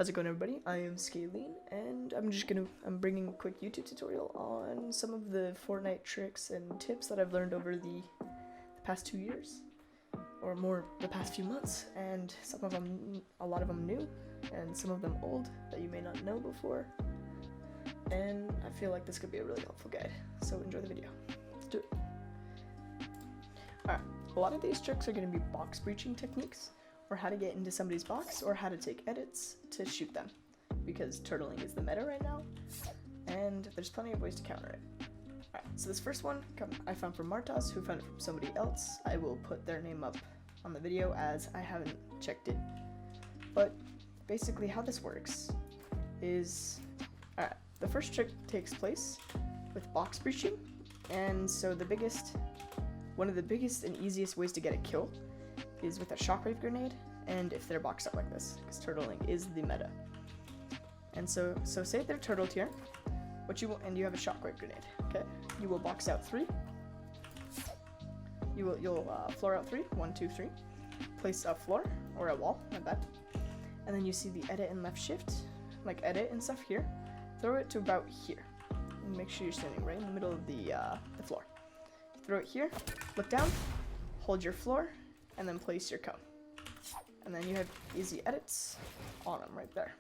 How's it going, everybody? I am Scalene, and I'm bringing a quick YouTube tutorial on some of the Fortnite tricks and tips that I've learned over the past 2 years, or more, the past few months, and some of them, a lot of them new, and some of them old that you may not know before, and I feel like this could be a really helpful guide, so enjoy the video. Let's do it. Alright, a lot of these tricks are going to be box breaching techniques, or how to get into somebody's box, or how to take edits to shoot them, because turtling is the meta right now, and there's plenty of ways to counter it. Alright, so this first one I found from Martas, who found it from somebody else. I will put their name up on the video as I haven't checked it. But basically how this works is, alright, the first trick takes place with box breaching, and so one of the biggest and easiest ways to get a kill is with a shockwave grenade, and if they're boxed up like this, because turtling is the meta. And so say they're turtled here, and you have a shockwave grenade. Okay, you will box out 3. You'll floor out 3. 1, 2, 3. Place a floor or a wall, my bad. And then you see the edit and left shift, like edit and stuff here. Throw it to about here, and make sure you're standing right in the middle of the floor. Throw it here. Look down. Hold your floor. And then place your cone. And then you have easy edits on them right there.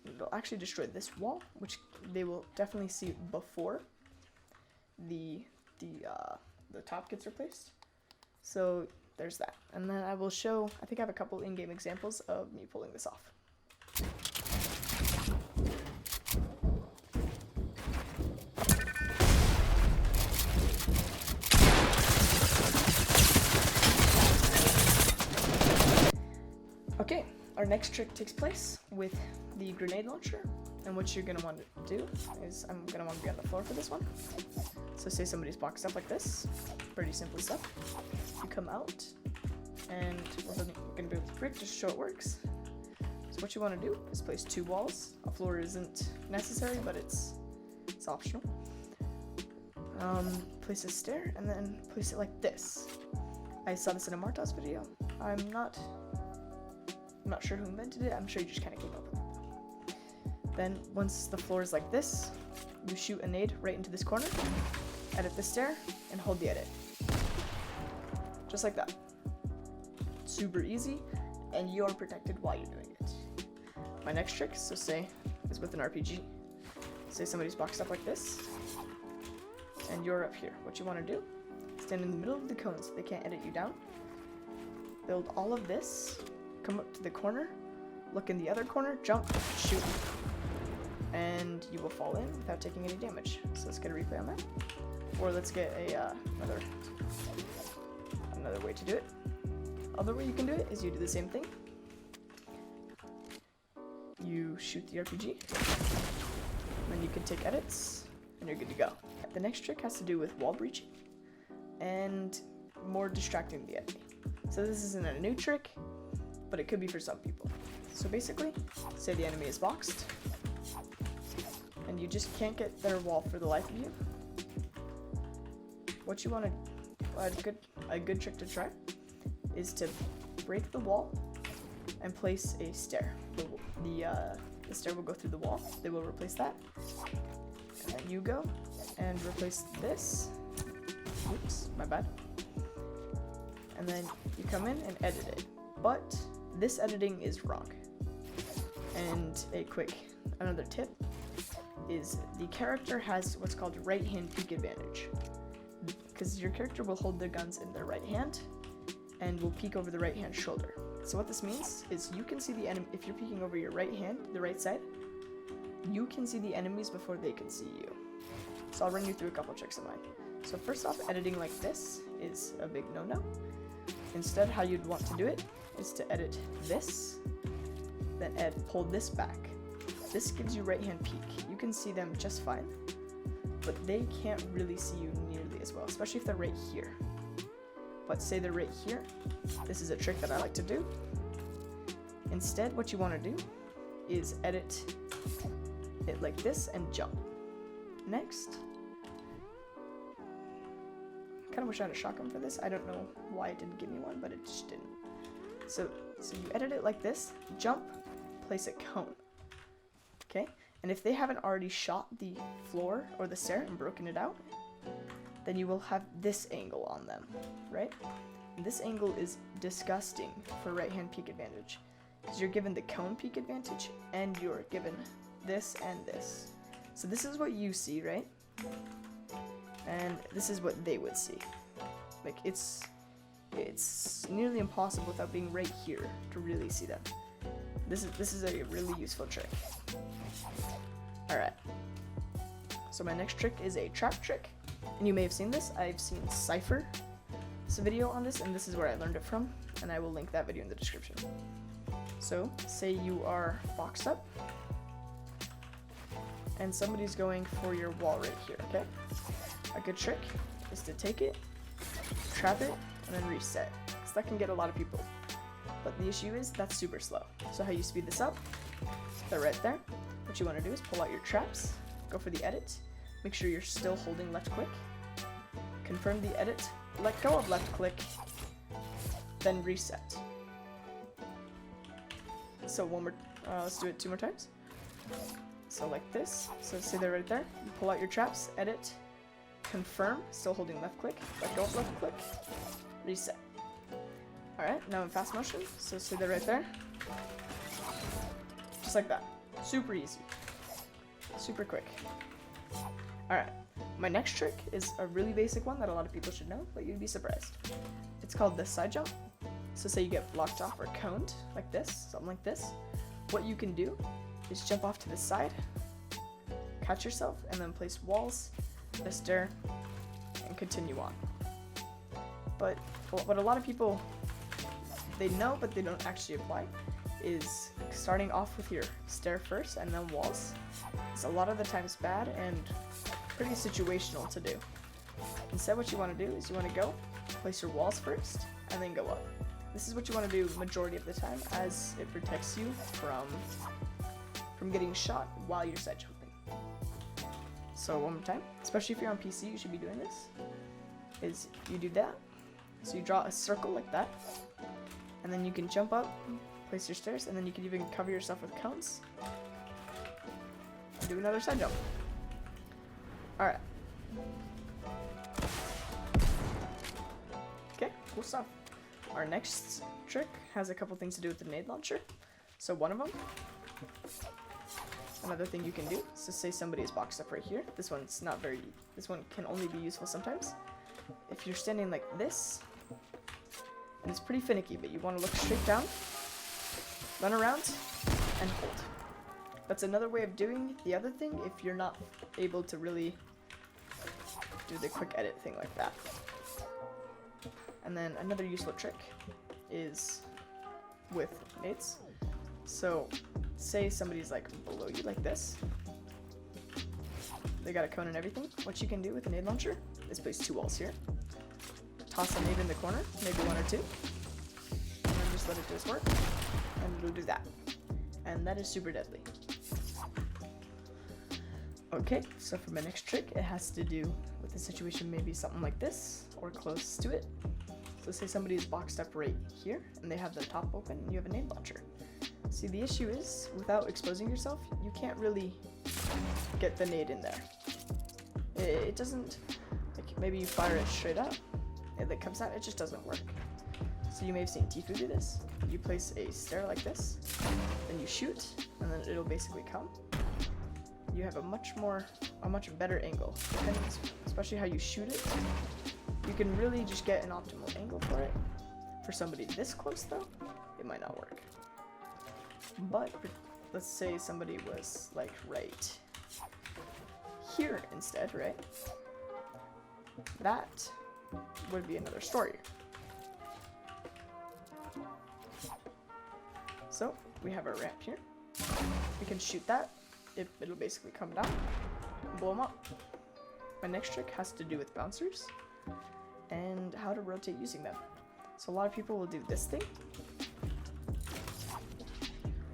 It'll actually destroy this wall, which they will definitely see before the top gets replaced. So there's that. And then I will show, I think I have a couple in-game examples of me pulling this off. Okay, our next trick takes place with the grenade launcher, and what you're going to want to do is, I'm going to want to be on the floor for this one. So say somebody's boxed up like this, pretty simple stuff. You come out, and we're going to be able to brick just to show it works. So what you want to do is place 2 walls. A floor isn't necessary, but it's optional. Place a stair, and then place it like this. I saw this in a Martas video. I'm not sure who invented it, I'm sure you just kind of came up with it. Then, once the floor is like this, you shoot a nade right into this corner, edit the stair, and hold the edit. Just like that. Super easy, and you're protected while you're doing it. My next trick, so say, is with an RPG. Say somebody's boxed up like this, and you're up here. What you want to do, stand in the middle of the cone so they can't edit you down. Build all of this, come up to the corner, look in the other corner, jump, shoot, and you will fall in without taking any damage. So let's get a replay on that, or let's get another way to do it. Other way you can do it is you do the same thing. You shoot the RPG, then you can take edits, and you're good to go. The next trick has to do with wall breaching and more distracting the enemy. So this isn't a new trick, but it could be for some people. So basically, say the enemy is boxed, and you just can't get their wall for the life of you. What you want to, a good trick to try, is to break the wall and place a stair. The stair will go through the wall. They will replace that, and then you go and replace this. Oops, my bad. And then you come in and edit it, but this editing is wrong. And another tip is the character has what's called right hand peek advantage, because your character will hold their guns in their right hand and will peek over the right hand shoulder. So what this means is you can see the enemy. If you're peeking over your right hand, the right side, you can see the enemies before they can see you. So I'll run you through a couple tricks of mine. So first off, editing like this is a big no-no. Instead, how you'd want to do it is to edit this, then pull this back. This gives you right hand peek. You can see them just fine, but they can't really see you nearly as well, especially if they're right here. But say they're right here, this is a trick that I like to do. Instead, what you want to do is edit it like this and jump. Next, kind of wish I had a shotgun for this. I don't know why it didn't give me one, but it just didn't. So you edit it like this, jump, place a cone. Okay? And if they haven't already shot the floor or the stair and broken it out, then you will have this angle on them, right? And this angle is disgusting for right-hand peek advantage, because you're given the cone peek advantage and you're given this and this. So this is what you see, right? And this is what they would see. Like, it's nearly impossible without being right here to really see them. This is a really useful trick. Alright. So my next trick is a trap trick. And you may have seen this. I've seen Sypher's video on this, and this is where I learned it from. And I will link that video in the description. So, say you are boxed up, and somebody's going for your wall right here, okay? A good trick is to take it, trap it, and then reset, because that can get a lot of people. But the issue is that's super slow. So how you speed this up, they're right there. What you want to do is pull out your traps, go for the edit, make sure you're still holding left click, confirm the edit, let go of left click, then reset. So let's do it 2 more times. So like this, so say they're right there, you pull out your traps, edit, confirm, still holding left click, let go of left click, reset. Alright, now in fast motion, so say they're right there. Just like that. Super easy. Super quick. Alright, my next trick is a really basic one that a lot of people should know, but you'd be surprised. It's called the side jump. So say you get blocked off or coned, like this, something like this. What you can do is jump off to the side, catch yourself, and then place walls, a stair, and continue on. But what a lot of people, they know but they don't actually apply, is starting off with your stair first and then walls. It's a lot of the times bad and pretty situational to do. Instead, what you want to do is you want to go, place your walls first, and then go up. This is what you want to do majority of the time, as it protects you from getting shot while you're side jumping. So one more time, especially if you're on PC, you should be doing this, is you do that. So you draw a circle like that, and then you can jump up, place your stairs, and then you can even cover yourself with cones. And do another side jump. Alright. Okay, cool stuff. Our next trick has a couple things to do with the nade launcher. So one of them, another thing you can do, so say somebody is boxed up right here. This one can only be useful sometimes. If you're standing like this, and it's pretty finicky, but you want to look straight down, run around, and hold. That's another way of doing the other thing if you're not able to really do the quick edit thing like that. And then another useful trick is with nades. So say somebody's like below you like this. They got a cone and everything. What you can do with a nade launcher is place 2 walls here. Toss a nade in the corner, maybe 1 or 2. And then just let it do its work. And it'll do that. And that is super deadly. Okay, so for my next trick, it has to do with a situation maybe something like this, or close to it. So say somebody is boxed up right here, and they have the top open, and you have a nade launcher. See, the issue is, without exposing yourself, you can't really get the nade in there. It doesn't, like, maybe you fire it straight up, and it comes out, it just doesn't work. So you may have seen Tifu do this. You place a stair like this, then you shoot, and then it'll basically come. You have a much better angle, depending, especially how you shoot it. You can really just get an optimal angle for it. For somebody this close though, it might not work. But let's say somebody was like right here instead, right? That would be another story. So we have our ramp here. We can shoot that. It'll basically come down and blow them up. My next trick has to do with bouncers and how to rotate using them. So a lot of people will do this thing,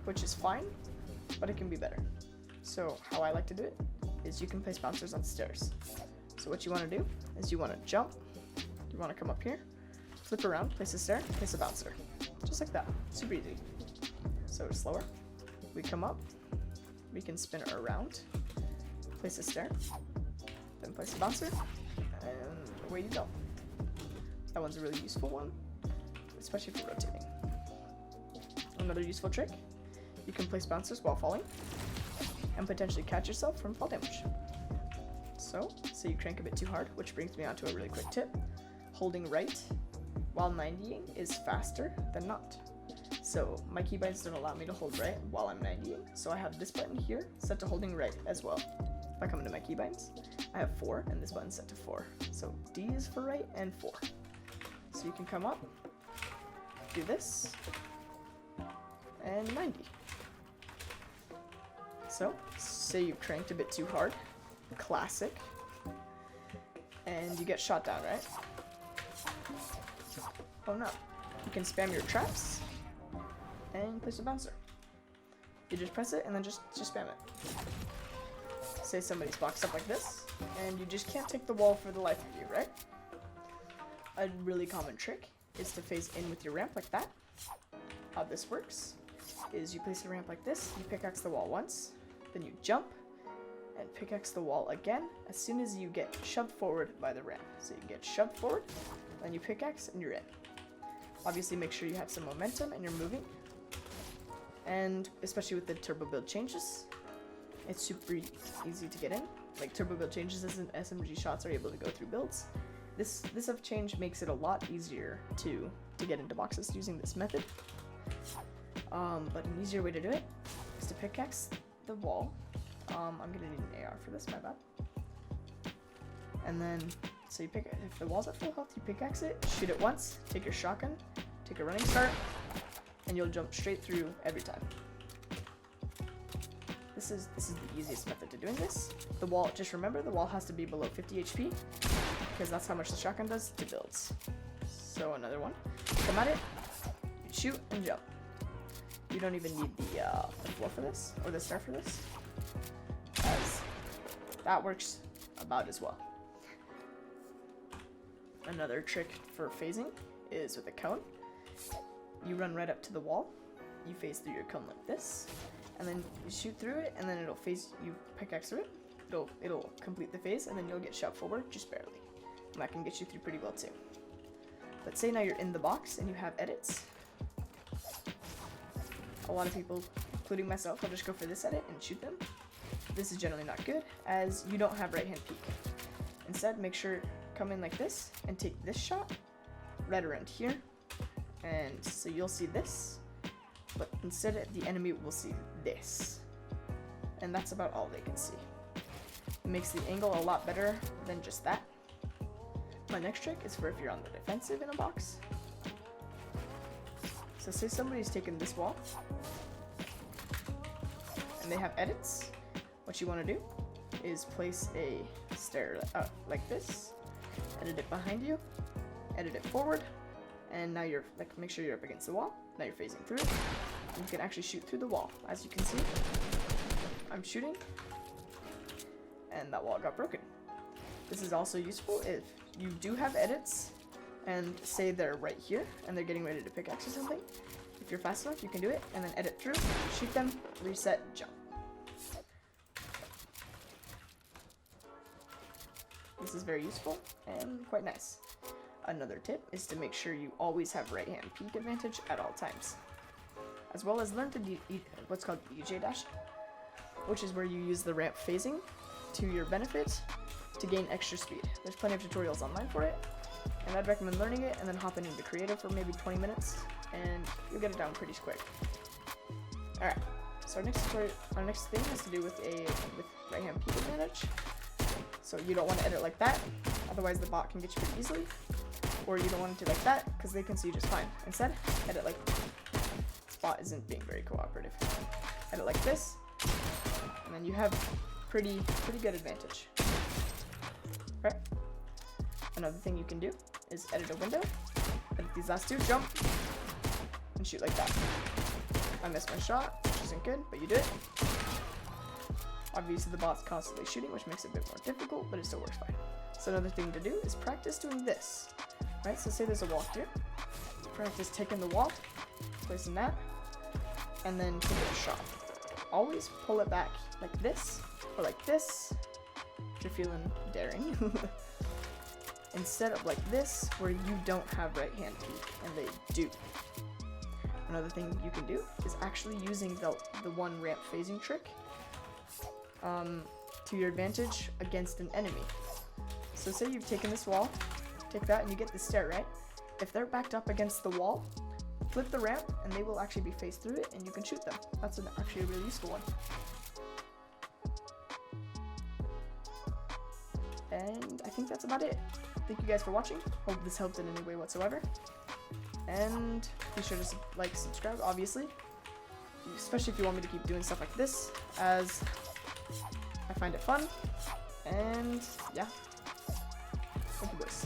which is fine, but it can be better. So how I like to do it is you can place bouncers on stairs. So what you want to do is you want to jump, you want to come up here, flip around, place a stair, place a bouncer. Just like that, super easy. So slower. we come up, we can spin it around, place a stair, then place a bouncer, and away you go. That one's a really useful one, especially for rotating. Another useful trick, you can place bouncers while falling, and potentially catch yourself from fall damage. So, say you crank a bit too hard, which brings me on to a really quick tip. Holding right while 90ing is faster than not. So my keybinds don't allow me to hold right while I'm 90ing, so I have this button here set to holding right as well. If I come into my keybinds, I have 4, and this button's set to 4. So D is for right and 4. So you can come up, do this, and 90. So, say you cranked a bit too hard, classic, and you get shot down, right? Oh no. You can spam your traps and place a bouncer. You just press it and then just spam it. Say somebody's boxed up like this, and you just can't take the wall for the life of you, right? A really common trick is to phase in with your ramp like that. How this works is you place a ramp like this, you pickaxe the wall once, then you jump and pickaxe the wall again as soon as you get shoved forward by the ramp. So you get shoved forward, then you pickaxe and you're in. Obviously make sure you have some momentum and you're moving. And especially with the turbo build changes, it's super easy to get in. Like turbo build changes as SMG shots are able to go through builds. This of change makes it a lot easier to get into boxes using this method. But an easier way to do it is to pickaxe the wall. I'm gonna need an AR for this, my bad. And then, so you if the wall's at full health, you pickaxe it, shoot it once, take your shotgun, take a running start, and you'll jump straight through every time. This is the easiest method to doing this. The wall, just remember, the wall has to be below 50 HP, because that's how much the shotgun does to builds. So another one, come at it, you shoot and jump. You don't even need the floor for this, or the star for this, as that works about as well. Another trick for phasing is with a cone. You run right up to the wall, you phase through your cone like this, and then you shoot through it, and then it'll phase, you pickaxe through it, it'll complete the phase, and then you'll get shoved forward just barely. And that can get you through pretty well too. But say now you're in the box and you have edits. A lot of people, including myself, will just go for this edit and shoot them. This is generally not good, as you don't have right hand peek. Instead, make sure come in like this and take this shot right around here, and so you'll see this, but instead the enemy will see this, and that's about all they can see. It makes the angle a lot better than just that. My next trick is for if you're on the defensive in a box. So say somebody's taken this wall and they have edits. What you want to do is place a stair like this, edit it behind you, edit it forward, and now you're like, make sure you're up against the wall. Now you're phasing through it, and you can actually shoot through the wall. As you can see, I'm shooting, and that wall got broken. This is also useful if you do have edits, and say they're right here, and they're getting ready to pickaxe or something. If you're fast enough, you can do it, and then edit through, shoot them, reset, jump. This is very useful and quite nice. Another tip is to make sure you always have right hand peek advantage at all times, as well as learn to do what's called DJ dash, which is where you use the ramp phasing to your benefit to gain extra speed. There's plenty of tutorials online for it, and I'd recommend learning it and then hopping into creative for maybe 20 minutes, and you'll get it down pretty quick. Alright, so our next thing has to do with right hand peek advantage. So you don't want to edit like that, otherwise the bot can get you pretty easily. Or you don't want to do like that, because they can see just fine. Instead, edit like this. This bot isn't being very cooperative. Edit like this, and then you have pretty good advantage. Right? Another thing you can do is edit a window, edit these last two, jump, and shoot like that. I missed my shot, which isn't good, but you did. Obviously the bot's constantly shooting, which makes it a bit more difficult, but it still works fine. So another thing to do is practice doing this. Right, so say there's a wall here. Practice taking the wall, placing that, and then taking a shot. always pull it back like this, or like this, if you're feeling daring, instead of like this, where you don't have right hand peek, and they do. Another thing you can do is actually using the one ramp phasing trick to your advantage against an enemy. So say you've taken this wall, take that, and you get the stair, right? If they're backed up against the wall, flip the ramp, and they will actually be faced through it, and you can shoot them. That's actually a really useful one. And I think that's about it. Thank you guys for watching. Hope this helped in any way whatsoever. And be sure to subscribe, obviously. Especially if you want me to keep doing stuff like this, as I find it fun. And yeah. Thank you, boys.